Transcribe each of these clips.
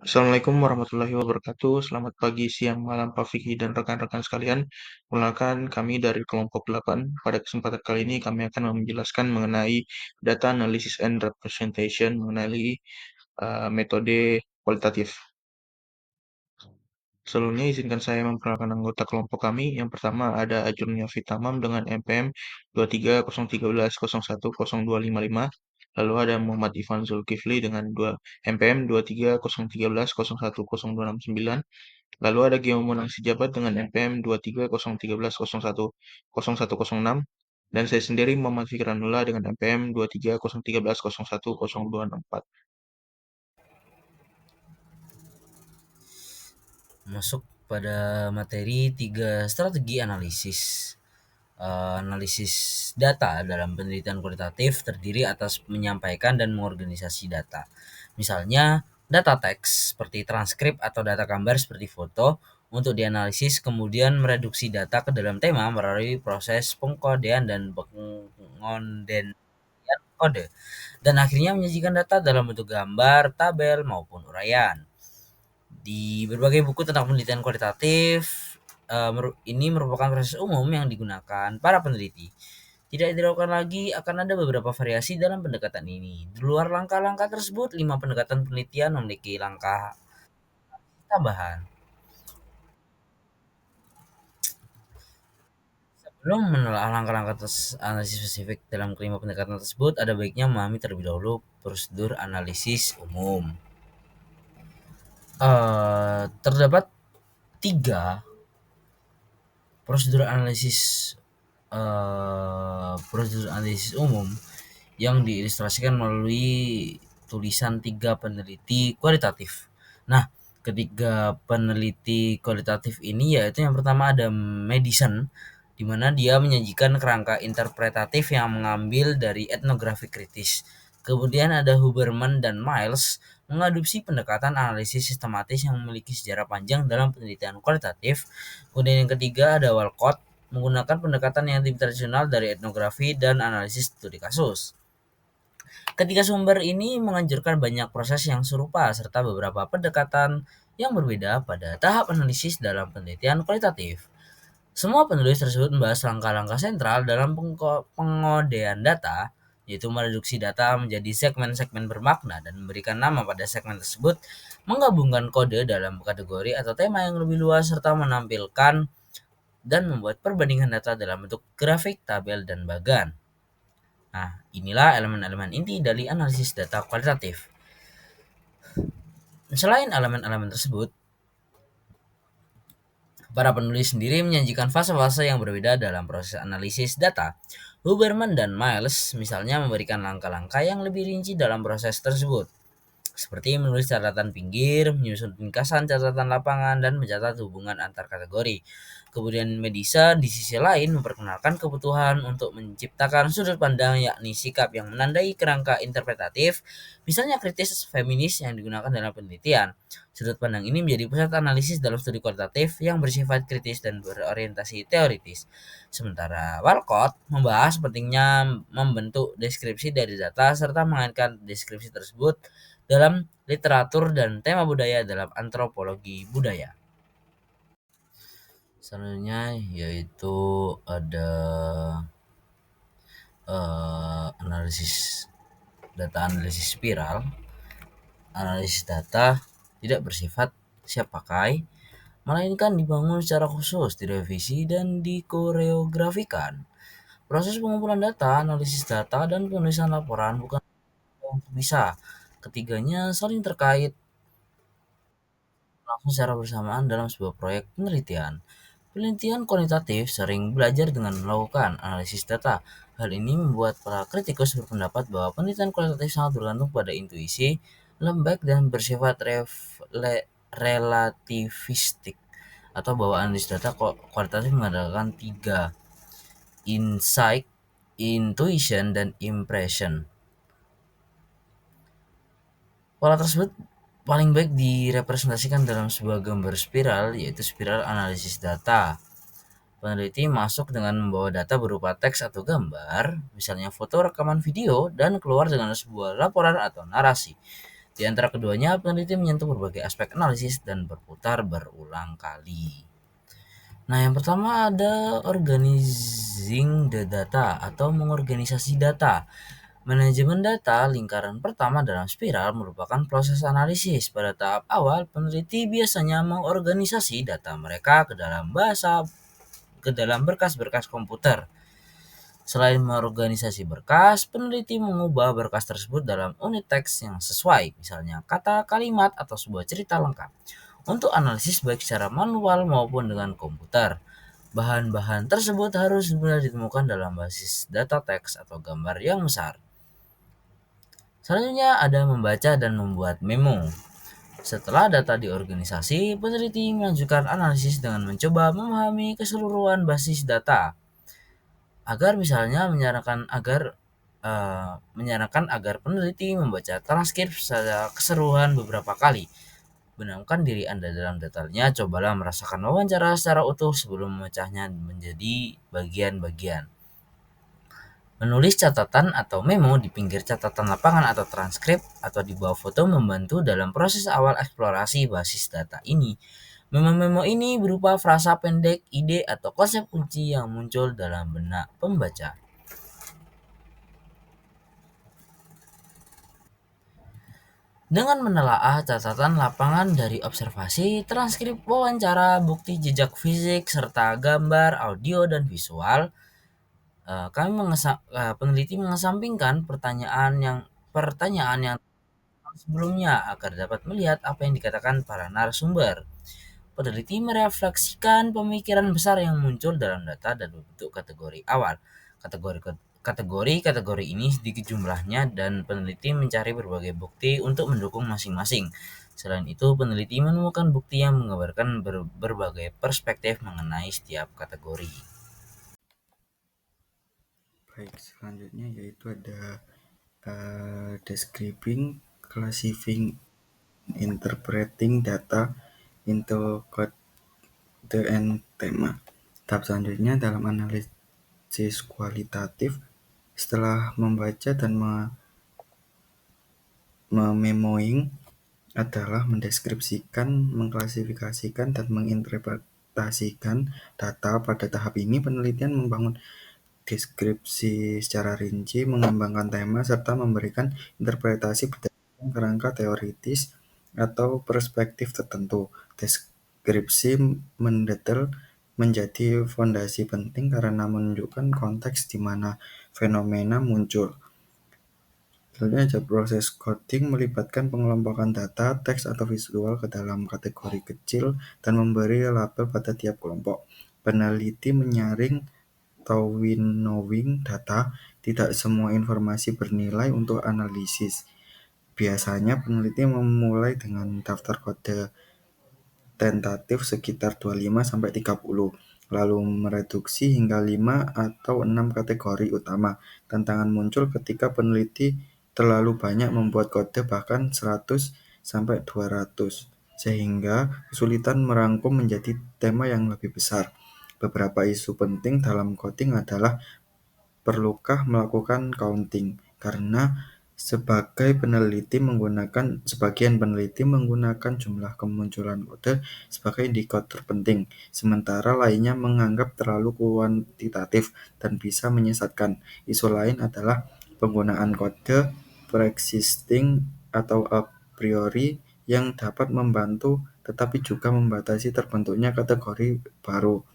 Assalamualaikum warahmatullahi wabarakatuh. Selamat pagi, siang, malam, Pak Fikri dan rekan-rekan sekalian. Perkenalkan kami dari kelompok 8. Pada kesempatan kali ini kami akan menjelaskan mengenai data analysis and representation mengenai metode kualitatif. Sebelumnya izinkan saya memperkenalkan anggota kelompok kami. Yang pertama ada Ajurnia Fitamam dengan NPM 2301010255. Lalu ada Muhammad Ivan Zulkifli dengan NPM 230113010269. Lalu ada Gio Monang Sijabat dengan NPM 230113010106. Dan saya sendiri Muhammad Fikranullah dengan NPM 230113010264. Masuk pada materi 3 strategi analisis. Analisis data dalam penelitian kualitatif terdiri atas menyampaikan dan mengorganisasi data. Misalnya, data teks seperti transkrip atau data gambar seperti foto untuk dianalisis, kemudian mereduksi data ke dalam tema melalui proses pengkodean dan pengondensian kode, dan akhirnya menyajikan data dalam bentuk gambar, tabel, maupun uraian. Di berbagai buku tentang penelitian kualitatif, ini merupakan proses umum yang digunakan para peneliti. Tidak diragukan lagi akan ada beberapa variasi dalam pendekatan ini. Di luar langkah-langkah tersebut, 5 pendekatan penelitian memiliki langkah tambahan. Sebelum menelaah langkah-langkah analisis spesifik dalam kelima pendekatan tersebut, ada baiknya memahami terlebih dahulu prosedur analisis umum. Terdapat 3 prosedur analisis prosedur analisis umum yang diilustrasikan melalui tulisan 3 peneliti kualitatif. Nah, ketiga peneliti kualitatif ini yaitu yang pertama ada Madison, di mana dia menyajikan kerangka interpretatif yang mengambil dari etnografi kritis. Kemudian ada Huberman dan Miles mengadopsi pendekatan analisis sistematis yang memiliki sejarah panjang dalam penelitian kualitatif. Kemudian yang ketiga ada Walcott menggunakan pendekatan yang lebih tradisional dari etnografi dan analisis studi kasus. Ketiga sumber ini menganjurkan banyak proses yang serupa serta beberapa pendekatan yang berbeda pada tahap analisis dalam penelitian kualitatif. Semua penulis tersebut membahas langkah-langkah sentral dalam pengodean data, yaitu mereduksi data menjadi segmen-segmen bermakna dan memberikan nama pada segmen tersebut, menggabungkan kode dalam kategori atau tema yang lebih luas, serta menampilkan dan membuat perbandingan data dalam bentuk grafik, tabel, dan bagan. Nah, inilah elemen-elemen inti dari analisis data kualitatif. Selain elemen-elemen tersebut, para penulis sendiri menyajikan fase-fase yang berbeda dalam proses analisis data. Huberman dan Miles misalnya memberikan langkah-langkah yang lebih rinci dalam proses tersebut, seperti menulis catatan pinggir, menyusun ringkasan catatan lapangan, dan mencatat hubungan antar kategori. Kemudian Medisa di sisi lain memperkenalkan kebutuhan untuk menciptakan sudut pandang, yakni sikap yang menandai kerangka interpretatif, misalnya kritis feminis yang digunakan dalam penelitian. Sudut pandang ini menjadi pusat analisis dalam studi kualitatif yang bersifat kritis dan berorientasi teoritis. Sementara Walcott membahas pentingnya membentuk deskripsi dari data serta mengaitkan deskripsi tersebut dalam literatur dan tema budaya dalam antropologi budaya. Selanjutnya yaitu ada analisis data, analisis spiral. Analisis data tidak bersifat siap pakai, melainkan dibangun secara khusus, direvisi, dan dikoreografikan. Proses pengumpulan data, analisis data, dan penulisan laporan bukan untuk bisa. Ketiganya saling terkait langsung secara bersamaan dalam sebuah proyek penelitian. Penelitian kualitatif sering belajar dengan melakukan analisis data. Hal ini membuat para kritikus berpendapat bahwa penelitian kualitatif sangat bergantung pada intuisi, lembek, dan bersifat relativistik, atau bahwa analisis data kualitatif mengandalkan 3: insight, intuition, dan impression. Pola tersebut paling baik direpresentasikan dalam sebuah gambar spiral, yaitu spiral analisis data. Peneliti masuk dengan membawa data berupa teks atau gambar, misalnya foto, rekaman video, dan keluar dengan sebuah laporan atau narasi. Di antara keduanya, peneliti menyentuh berbagai aspek analisis dan berputar berulang kali. Nah, yang pertama ada organizing the data atau mengorganisasi data. Manajemen data lingkaran pertama dalam spiral merupakan proses analisis. Pada tahap awal, peneliti biasanya mengorganisasi data mereka ke dalam berkas-berkas komputer. Selain mengorganisasi berkas, peneliti mengubah berkas tersebut dalam unit teks yang sesuai, misalnya kata, kalimat, atau sebuah cerita lengkap. Untuk analisis baik secara manual maupun dengan komputer, bahan-bahan tersebut harus benar ditemukan dalam basis data teks atau gambar yang besar. Selanjutnya ada membaca dan membuat memo. Setelah data diorganisasi, peneliti melanjutkan analisis dengan mencoba memahami keseluruhan basis data agar misalnya menyarankan agar peneliti membaca transkrip secara keseluruhan beberapa kali. Benamkan diri Anda dalam detailnya, cobalah merasakan wawancara secara utuh sebelum memecahnya menjadi bagian-bagian. Menulis catatan atau memo di pinggir catatan lapangan atau transkrip atau di bawah foto membantu dalam proses awal eksplorasi basis data ini. Memo-memo ini berupa frasa pendek, ide, atau konsep kunci yang muncul dalam benak pembaca. Dengan menelaah catatan lapangan dari observasi, transkrip wawancara, bukti jejak fisik, serta gambar, audio, dan visual, peneliti mengesampingkan pertanyaan yang sebelumnya agar dapat melihat apa yang dikatakan para narasumber. Peneliti merefleksikan pemikiran besar yang muncul dalam data dan membentuk kategori awal. Kategori ini sedikit jumlahnya dan peneliti mencari berbagai bukti untuk mendukung masing-masing. Selain itu, peneliti menemukan bukti yang menggambarkan berbagai perspektif mengenai setiap kategori. Baik, selanjutnya yaitu ada describing, classifying, interpreting data into kode and tema. Tahap selanjutnya dalam analisis kualitatif, setelah membaca dan mememoing adalah mendeskripsikan, mengklasifikasikan, dan menginterpretasikan data. Pada tahap ini, penelitian membangun deskripsi secara rinci, mengembangkan tema, serta memberikan interpretasi berdasarkan kerangka teoritis atau perspektif tertentu. Deskripsi mendetail menjadi fondasi penting karena menunjukkan konteks di mana fenomena muncul. Selanjutnya ada proses coding melibatkan pengelompokan data, teks atau visual ke dalam kategori kecil dan memberi label pada tiap kelompok. Peneliti menyaring atau winnowing data, tidak semua informasi bernilai untuk analisis. Biasanya peneliti memulai dengan daftar kode tentatif sekitar 25-30, lalu mereduksi hingga 5 atau 6 kategori utama. Tantangan muncul ketika peneliti terlalu banyak membuat kode, bahkan 100-200, sehingga kesulitan merangkum menjadi tema yang lebih besar. Beberapa isu penting dalam coding adalah perlukah melakukan counting, karena sebagian peneliti menggunakan jumlah kemunculan kode sebagai indikator penting, sementara lainnya menganggap terlalu kuantitatif dan bisa menyesatkan. Isu lain adalah penggunaan kode pre-existing atau a priori yang dapat membantu tetapi juga membatasi terbentuknya kategori baru.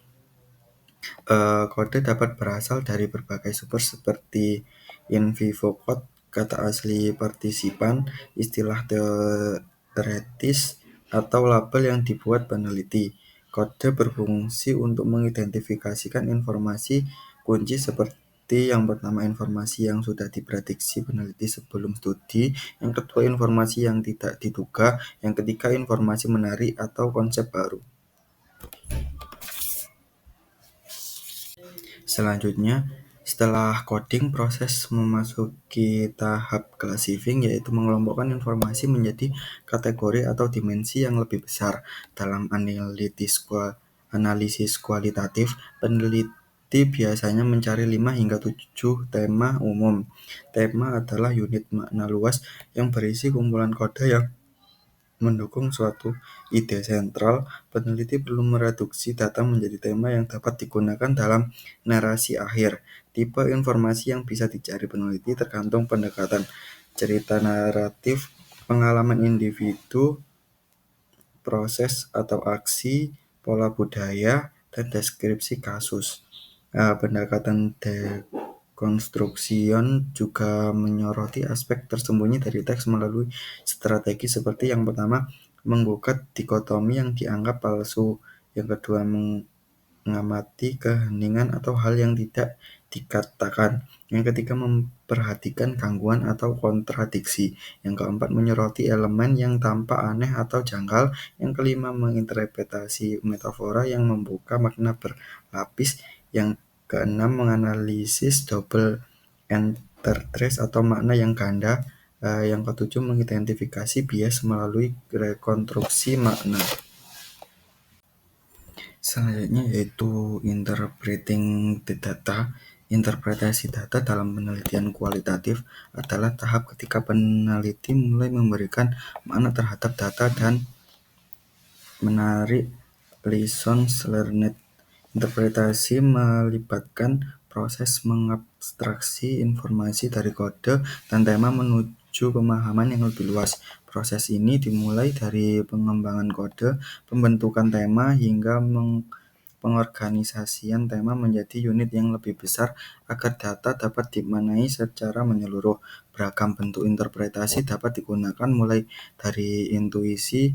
Kode dapat berasal dari berbagai sumber seperti in vivo code, kata asli partisipan, istilah teoretis, atau label yang dibuat peneliti. Kode berfungsi untuk mengidentifikasikan informasi kunci seperti yang pertama informasi yang sudah diprediksi peneliti sebelum studi, yang kedua informasi yang tidak diduga, yang ketiga informasi menarik atau konsep baru. Selanjutnya, setelah coding, proses memasuki tahap classifying, yaitu mengelompokkan informasi menjadi kategori atau dimensi yang lebih besar. Dalam analisis kualitatif, peneliti peneliti biasanya mencari 5 hingga 7 tema umum. Tema adalah unit makna luas yang berisi kumpulan kode yang mendukung suatu ide sentral. Peneliti perlu mereduksi data menjadi tema yang dapat digunakan dalam narasi akhir. Tipe informasi yang bisa dicari peneliti tergantung pendekatan: cerita naratif, pengalaman individu, proses atau aksi, pola budaya, dan deskripsi kasus. Pendekatan dekonstruction juga menyoroti aspek tersembunyi dari teks melalui strategi seperti yang pertama, menggugat dikotomi yang dianggap palsu, yang kedua, mengamati keheningan atau hal yang tidak dikatakan, yang ketiga, memperhatikan gangguan atau kontradiksi, yang keempat, menyoroti elemen yang tampak aneh atau janggal, yang kelima, menginterpretasi metafora yang membuka makna berlapis, yang keenam, menganalisis double entendre atau makna yang ganda, yang ketujuh, mengidentifikasi bias melalui rekonstruksi makna. Selanjutnya yaitu interpreting the data. Interpretasi data dalam penelitian kualitatif adalah tahap ketika peneliti mulai memberikan makna terhadap data dan menarik lessons learned. Interpretasi melibatkan proses mengabstraksi informasi dari kode dan tema menuju pemahaman yang lebih luas. Proses ini dimulai dari pengembangan kode, pembentukan tema, hingga pengorganisasian tema menjadi unit yang lebih besar agar data dapat dimaknai secara menyeluruh. Beragam bentuk interpretasi dapat digunakan, mulai dari intuisi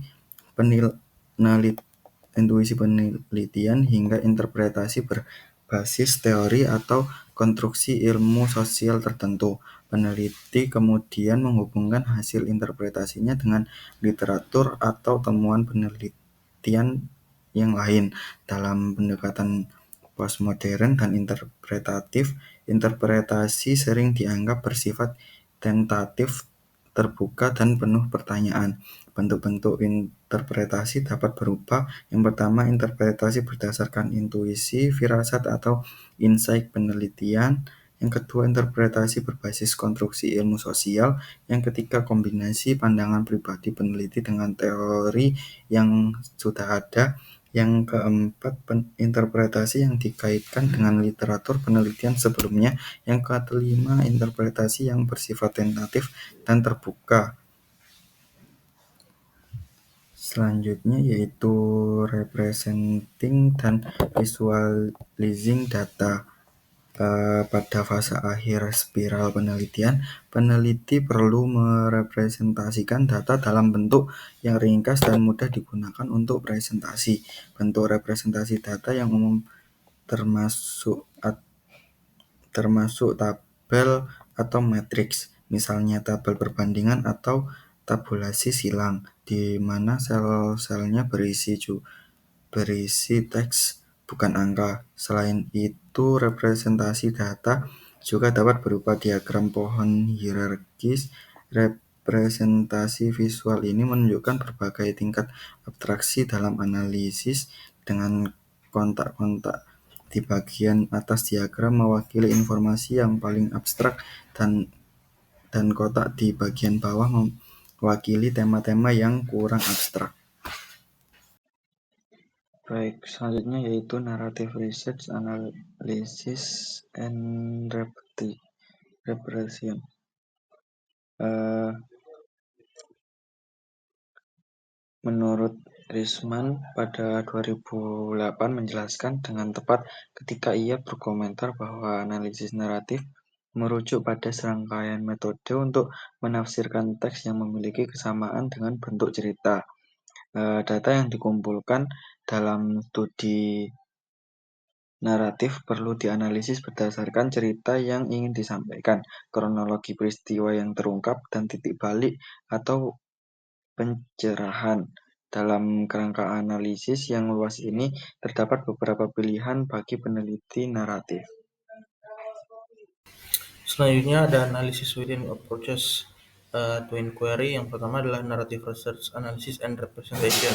penelitian hingga interpretasi berbasis teori atau konstruksi ilmu sosial tertentu. Peneliti kemudian menghubungkan hasil interpretasinya dengan literatur atau temuan penelitian yang lain. Dalam pendekatan postmodern dan interpretatif, interpretasi sering dianggap bersifat tentatif, terbuka, dan penuh pertanyaan. Bentuk-bentuk interpretasi dapat berupa: yang pertama, interpretasi berdasarkan intuisi, firasat, atau insight penelitian; yang kedua, interpretasi berbasis konstruksi ilmu sosial; yang ketiga, kombinasi pandangan pribadi peneliti dengan teori yang sudah ada; yang keempat, interpretasi yang dikaitkan dengan literatur penelitian sebelumnya; yang kelima, interpretasi yang bersifat tentatif dan terbuka. Selanjutnya yaitu representing dan visualizing data. Pada fase akhir spiral penelitian, peneliti perlu merepresentasikan data dalam bentuk yang ringkas dan mudah digunakan untuk presentasi. Bentuk representasi data yang umum termasuk tabel atau matriks, misalnya tabel perbandingan atau tabulasi silang, di mana sel-selnya berisi teks, bukan angka. Selain itu, representasi data juga dapat berupa diagram pohon hierarkis. Representasi visual ini menunjukkan berbagai tingkat abstraksi dalam analisis, dengan kontak-kontak di bagian atas diagram mewakili informasi yang paling abstrak, dan kotak di bagian bawah mewakili tema-tema yang kurang abstrak. Baik, selanjutnya yaitu narrative research, analysis, and representation. Menurut Risman pada 2008 menjelaskan dengan tepat ketika ia berkomentar bahwa analisis naratif merujuk pada serangkaian metode untuk menafsirkan teks yang memiliki kesamaan dengan bentuk cerita. Data yang dikumpulkan dalam studi naratif perlu dianalisis berdasarkan cerita yang ingin disampaikan, kronologi peristiwa yang terungkap, dan titik balik atau pencerahan. Dalam kerangka analisis yang luas ini, terdapat beberapa pilihan bagi peneliti naratif. Selanjutnya ada analisis within approaches to inquiry. Yang pertama adalah narrative research, analysis, and representation.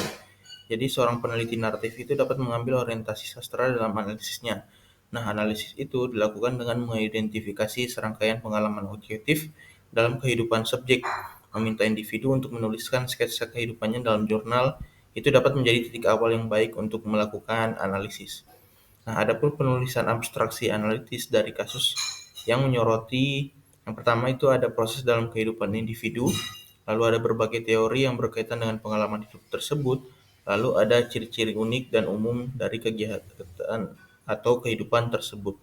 Jadi seorang peneliti naratif itu dapat mengambil orientasi sastra dalam analisisnya. Nah, analisis itu dilakukan dengan mengidentifikasi serangkaian pengalaman objektif dalam kehidupan subjek, meminta individu untuk menuliskan sketsa kehidupannya dalam jurnal. Itu dapat menjadi titik awal yang baik untuk melakukan analisis. Nah, adapun penulisan abstraksi analitis dari kasus yang menyoroti, yang pertama itu ada proses dalam kehidupan individu, lalu ada berbagai teori yang berkaitan dengan pengalaman hidup tersebut, lalu ada ciri-ciri unik dan umum dari kegiatan atau kehidupan tersebut.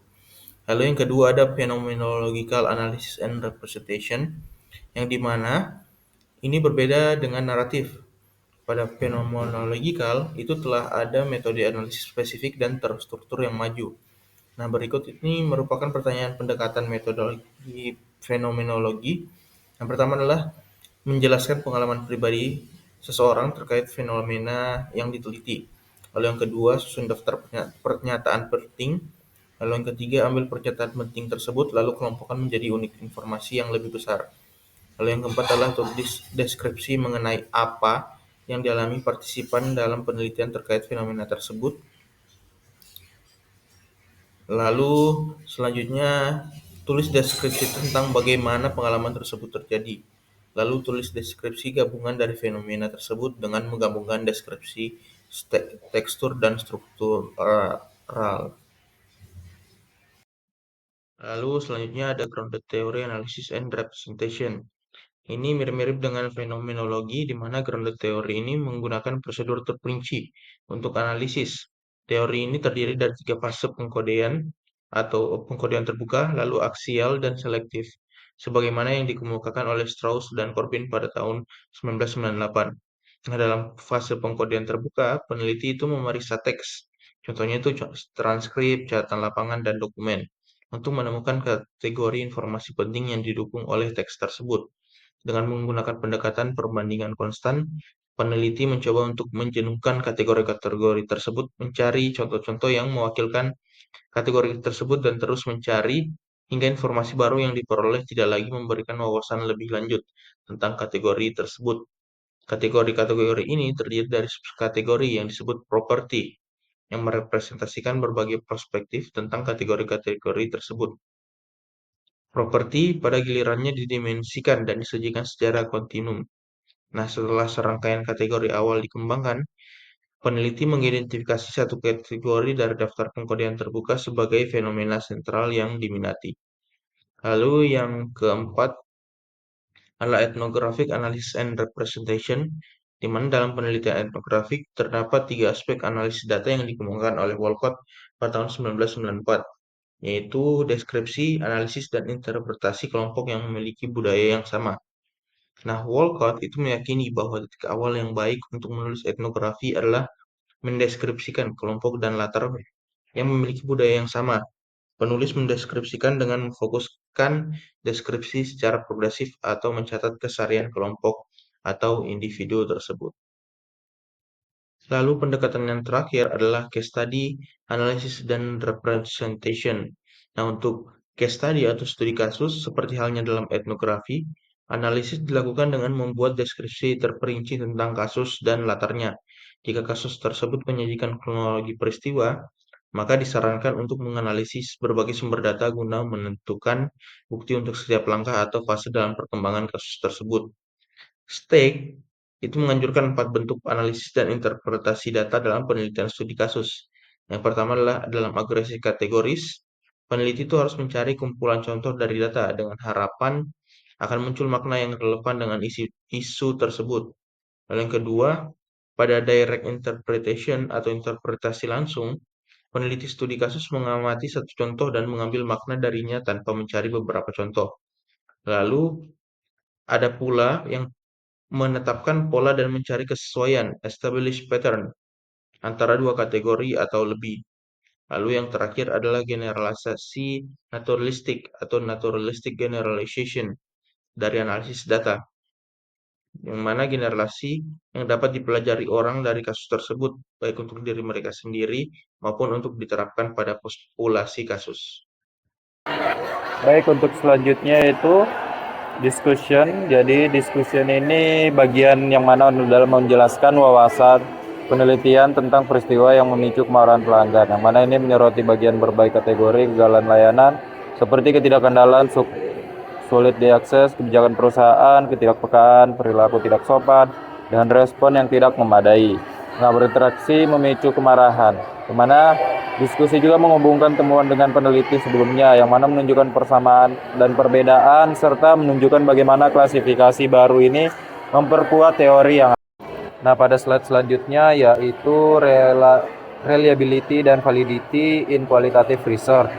Lalu yang kedua ada phenomenological analysis and representation, yang dimana ini berbeda dengan naratif. Pada phenomenological itu telah ada metode analisis spesifik dan terstruktur yang maju. Nah, berikut ini merupakan pertanyaan pendekatan metodologi fenomenologi. Yang pertama adalah menjelaskan pengalaman pribadi seseorang terkait fenomena yang diteliti. Lalu yang kedua, susun daftar pernyataan penting. Lalu yang ketiga, ambil pernyataan penting tersebut lalu kelompokkan menjadi unit informasi yang lebih besar. Lalu yang keempat adalah tulis deskripsi mengenai apa yang dialami partisipan dalam penelitian terkait fenomena tersebut. Lalu selanjutnya tulis deskripsi tentang bagaimana pengalaman tersebut terjadi. Lalu tulis deskripsi gabungan dari fenomena tersebut dengan menggabungkan deskripsi tekstur dan struktural. Lalu selanjutnya ada grounded theory analysis and representation. Ini mirip-mirip dengan fenomenologi di mana grounded theory ini menggunakan prosedur terperinci untuk analisis. Teori ini terdiri dari 3 fase pengkodean atau pengkodean terbuka, lalu aksial dan selektif, sebagaimana yang dikemukakan oleh Strauss dan Corbin pada tahun 1998. Nah, dalam fase pengkodean terbuka, peneliti itu memeriksa teks, contohnya itu transkrip, catatan lapangan, dan dokumen, untuk menemukan kategori informasi penting yang didukung oleh teks tersebut. Dengan menggunakan pendekatan perbandingan konstan, peneliti mencoba untuk menjenuhkan kategori-kategori tersebut, mencari contoh-contoh yang mewakilkan kategori tersebut, dan terus mencari hingga informasi baru yang diperoleh tidak lagi memberikan wawasan lebih lanjut tentang kategori tersebut. Kategori-kategori ini terdiri dari subkategori yang disebut properti, yang merepresentasikan berbagai perspektif tentang kategori-kategori tersebut. Properti pada gilirannya didimensikan dan disajikan secara kontinum. Nah, setelah serangkaian kategori awal dikembangkan, peneliti mengidentifikasi satu kategori dari daftar pengkodean terbuka sebagai fenomena sentral yang diminati. Lalu yang keempat adalah ethnographic analysis and representation, di mana dalam penelitian etnografik terdapat 3 aspek analisis data yang dikembangkan oleh Walcott pada tahun 1994, yaitu deskripsi, analisis, dan interpretasi kelompok yang memiliki budaya yang sama. Nah, Walcott itu meyakini bahwa titik awal yang baik untuk menulis etnografi adalah mendeskripsikan kelompok dan latar yang memiliki budaya yang sama. Penulis mendeskripsikan dengan memfokuskan deskripsi secara progresif atau mencatat keseharian kelompok atau individu tersebut. Lalu pendekatan yang terakhir adalah case study, analysis, dan representation. Nah, untuk case study atau studi kasus, seperti halnya dalam etnografi, analisis dilakukan dengan membuat deskripsi terperinci tentang kasus dan latarnya. Jika kasus tersebut menyajikan kronologi peristiwa, maka disarankan untuk menganalisis berbagai sumber data guna menentukan bukti untuk setiap langkah atau fase dalam perkembangan kasus tersebut. Stake itu menganjurkan 4 bentuk analisis dan interpretasi data dalam penelitian studi kasus. Yang pertama adalah dalam agresi kategoris. Peneliti itu harus mencari kumpulan contoh dari data dengan harapan akan muncul makna yang relevan dengan isu tersebut. Lalu yang kedua, pada direct interpretation atau interpretasi langsung, peneliti studi kasus mengamati satu contoh dan mengambil makna darinya tanpa mencari beberapa contoh. Lalu ada pula yang menetapkan pola dan mencari kesesuaian, establish pattern, antara 2 kategori atau lebih. Lalu yang terakhir adalah generalisasi naturalistik atau naturalistic generalization dari analisis data, yang mana generasi yang dapat dipelajari orang dari kasus tersebut, baik untuk diri mereka sendiri maupun untuk diterapkan pada populasi kasus. Baik, untuk selanjutnya itu discussion. Jadi discussion ini bagian yang mana dalam menjelaskan wawasan penelitian tentang peristiwa yang memicu kemarahan pelanggan, yang mana ini menyoroti bagian berbagai kategori kegagalan layanan seperti ketidakkandalan, sulit diakses, kebijakan perusahaan, ketidakpekaan, perilaku tidak sopan, dan respon yang tidak memadai. Nah, berinteraksi memicu kemarahan, kemana diskusi juga menghubungkan temuan dengan peneliti sebelumnya, yang mana menunjukkan persamaan dan perbedaan, serta menunjukkan bagaimana klasifikasi baru ini memperkuat teori yang. Nah, pada slide selanjutnya yaitu reliability dan validity in qualitative research.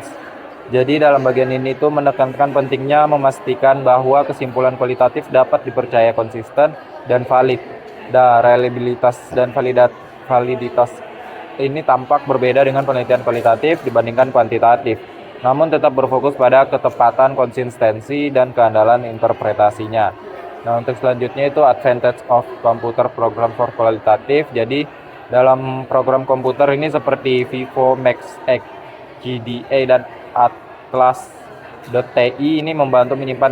Jadi dalam bagian ini tuh menekankan pentingnya memastikan bahwa kesimpulan kualitatif dapat dipercaya konsisten dan valid. Reliabilitas dan validitas ini tampak berbeda dengan penelitian kualitatif dibandingkan kuantitatif, namun tetap berfokus pada ketepatan, konsistensi, dan keandalan interpretasinya. Nah, untuk selanjutnya itu advantage of computer program for qualitative. Jadi dalam program komputer ini seperti Vivo, MaxX, GDA, dan Atlas.TI ini membantu menyimpan,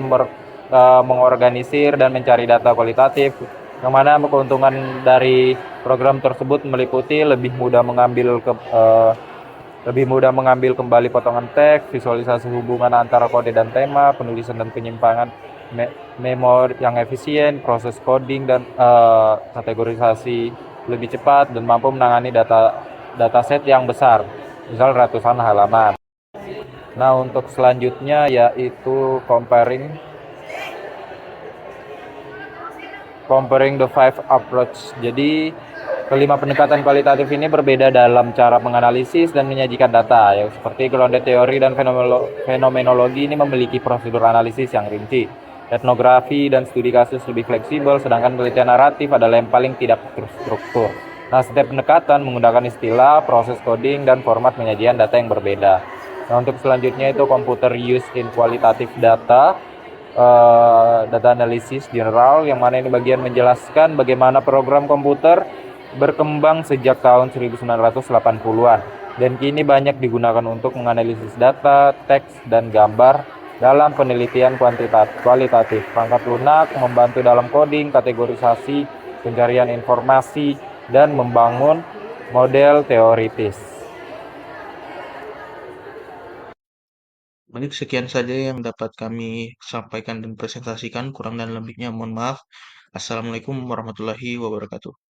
mengorganisir, dan mencari data kualitatif, yang mana keuntungan dari program tersebut meliputi lebih mudah mengambil kembali potongan teks, visualisasi hubungan antara kode dan tema, penulisan dan penyimpangan memori yang efisien, proses coding dan kategorisasi lebih cepat, dan mampu menangani dataset yang besar, misal ratusan halaman. Nah, untuk selanjutnya yaitu comparing the five approach. Jadi kelima pendekatan kualitatif ini berbeda dalam cara menganalisis dan menyajikan data, ya, seperti grounded teori dan fenomenologi ini memiliki prosedur analisis yang rinci. Etnografi dan studi kasus lebih fleksibel, sedangkan penelitian naratif adalah yang paling tidak terstruktur. Nah, setiap pendekatan menggunakan istilah, proses coding, dan format penyajian data yang berbeda. Nah, untuk selanjutnya itu computer use in qualitative data, data analisis general, yang mana ini bagian menjelaskan bagaimana program komputer berkembang sejak tahun 1980-an dan kini banyak digunakan untuk menganalisis data, teks, dan gambar dalam penelitian kualitatif. Perangkat lunak membantu dalam coding, kategorisasi, pencarian informasi, dan membangun model teoritis. Baik, sekian saja yang dapat kami sampaikan dan presentasikan. Kurang dan lebihnya mohon maaf. Assalamualaikum warahmatullahi wabarakatuh.